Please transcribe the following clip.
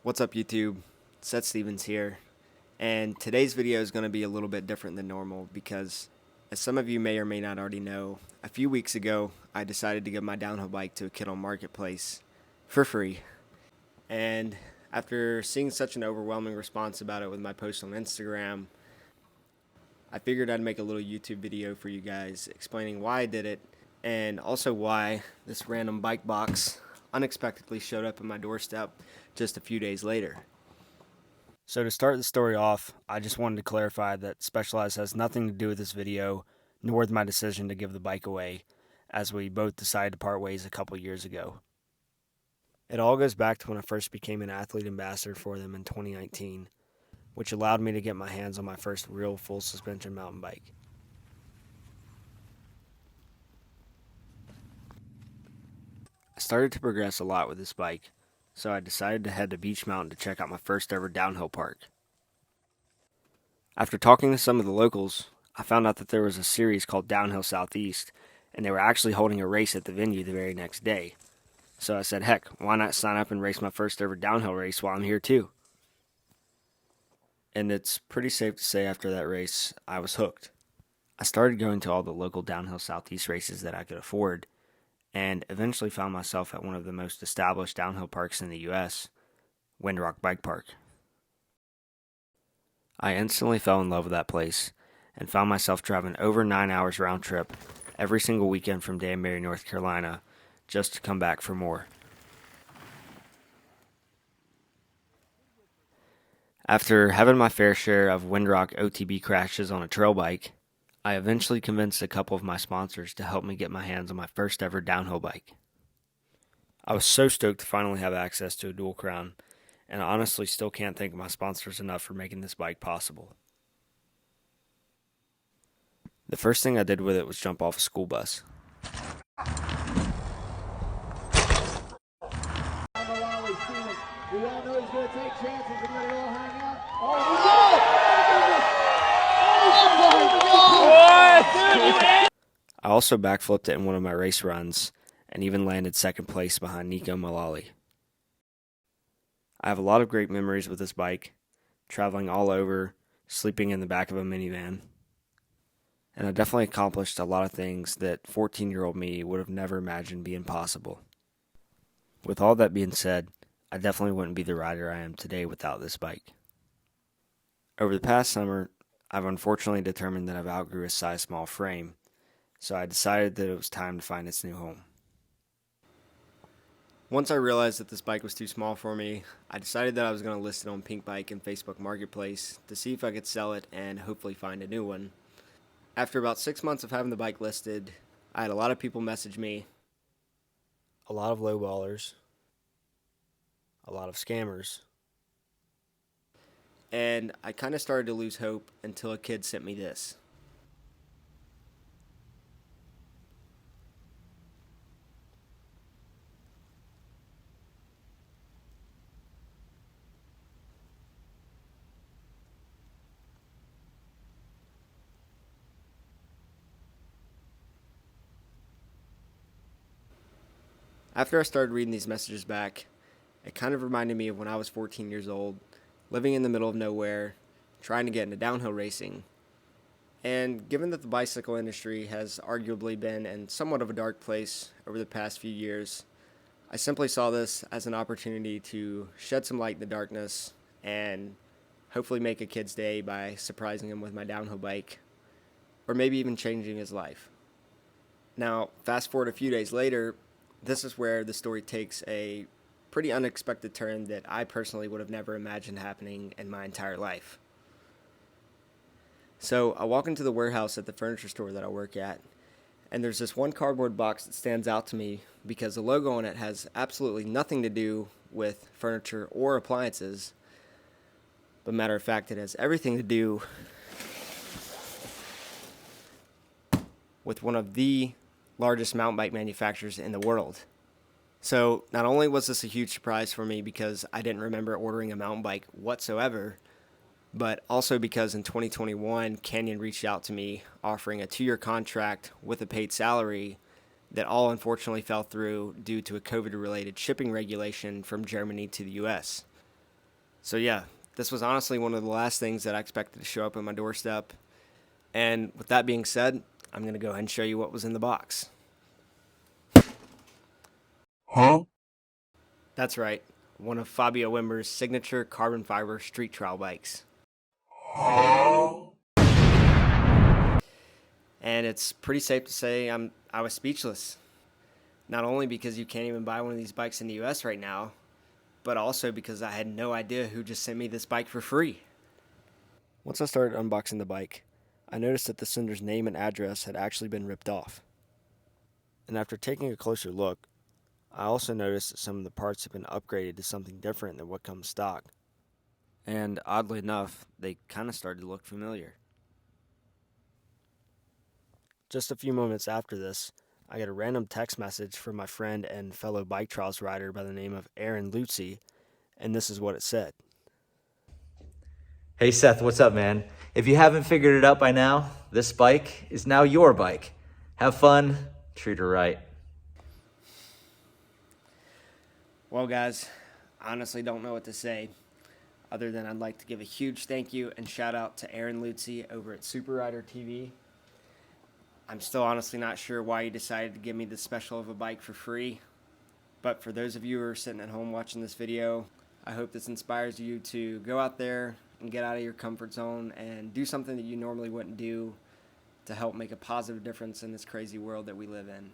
What's up, YouTube? Seth Stevens here, and today's video is going to be a little bit different than normal because, as some of you may or may not already know, a few weeks ago I decided to give my downhill bike to a kid on Marketplace for free. And after seeing such an overwhelming response about it with my post on Instagram, I figured I'd make a little YouTube video for you guys explaining why I did it and also why this random bike box unexpectedly showed up at my doorstep just a few days later. So to start the story off, I just wanted to clarify that Specialized has nothing to do with this video, nor with my decision to give the bike away, as we both decided to part ways a couple years ago. It all goes back to when I first became an athlete ambassador for them in 2019, which allowed me to get my hands on my first real full suspension mountain bike. I started to progress a lot with this bike, so I decided to head to Beach Mountain to check out my first ever downhill park. After talking to some of the locals, I found out that there was a series called Downhill Southeast, and they were actually holding a race at the venue the very next day. So I said, heck, why not sign up and race my first ever downhill race while I'm here too? And it's pretty safe to say after that race, I was hooked. I started going to all the local Downhill Southeast races that I could afford, and eventually found myself at one of the most established downhill parks in the U.S., Windrock Bike Park. I instantly fell in love with that place and found myself driving over 9 hours round trip every single weekend from Danbury, North Carolina, just to come back for more. After having my fair share of Windrock OTB crashes on a trail bike, I eventually convinced a couple of my sponsors to help me get my hands on my first ever downhill bike. I was so stoked to finally have access to a dual crown, and I honestly still can't thank my sponsors enough for making this bike possible. The first thing I did with it was jump off a school bus. We all know he's going to take chances and let it all hang out. I also backflipped it in one of my race runs and even landed second place behind Nico Malali. I have a lot of great memories with this bike, traveling all over, sleeping in the back of a minivan. And I definitely accomplished a lot of things that 14-year-old me would have never imagined being possible. With all that being said, I definitely wouldn't be the rider I am today without this bike. Over the past summer, I've unfortunately determined that I've outgrew a size small frame, so I decided that it was time to find its new home. Once I realized that this bike was too small for me, I decided that I was going to list it on Pink Bike and Facebook Marketplace to see if I could sell it and hopefully find a new one. After about 6 months of having the bike listed, I had a lot of people message me, a lot of lowballers, a lot of scammers, and I kind of started to lose hope until a kid sent me this. After I started reading these messages back, it kind of reminded me of when I was 14 years old, living in the middle of nowhere, trying to get into downhill racing. And given that the bicycle industry has arguably been in somewhat of a dark place over the past few years, I simply saw this as an opportunity to shed some light in the darkness and hopefully make a kid's day by surprising him with my downhill bike, or maybe even changing his life. Now, fast forward a few days later, this is where the story takes a pretty unexpected turn that I personally would have never imagined happening in my entire life. So I walk into the warehouse at the furniture store that I work at, and there's this one cardboard box that stands out to me because the logo on it has absolutely nothing to do with furniture or appliances, but matter of fact, it has everything to do with one of the largest mountain bike manufacturers in the world. So not only was this a huge surprise for me because I didn't remember ordering a mountain bike whatsoever, but also because in 2021, Canyon reached out to me offering a 2-year contract with a paid salary that all unfortunately fell through due to a COVID-related shipping regulation from Germany to the U.S. So yeah, this was honestly one of the last things that I expected to show up on my doorstep. And with that being said, I'm going to go ahead and show you what was in the box. Huh? That's right, one of Fabio Wimber's signature carbon fiber street trial bikes. Huh? And it's pretty safe to say I was speechless. Not only because you can't even buy one of these bikes in the US right now, but also because I had no idea who just sent me this bike for free. Once I started unboxing the bike, I noticed that the sender's name and address had actually been ripped off. And after taking a closer look, I also noticed that some of the parts had been upgraded to something different than what comes stock. And oddly enough, they kind of started to look familiar. Just a few moments after this, I get a random text message from my friend and fellow bike trials rider by the name of Aaron Lutzy, and this is what it said. Hey Seth, what's up, man? If you haven't figured it out by now, this bike is now your bike. Have fun, treat her right. Well, guys, I honestly don't know what to say, other than I'd like to give a huge thank you and shout out to Aaron Lutzy over at Super Rider TV. I'm still honestly not sure why you decided to give me this special of a bike for free, but for those of you who are sitting at home watching this video, I hope this inspires you to go out there and get out of your comfort zone and do something that you normally wouldn't do to help make a positive difference in this crazy world that we live in.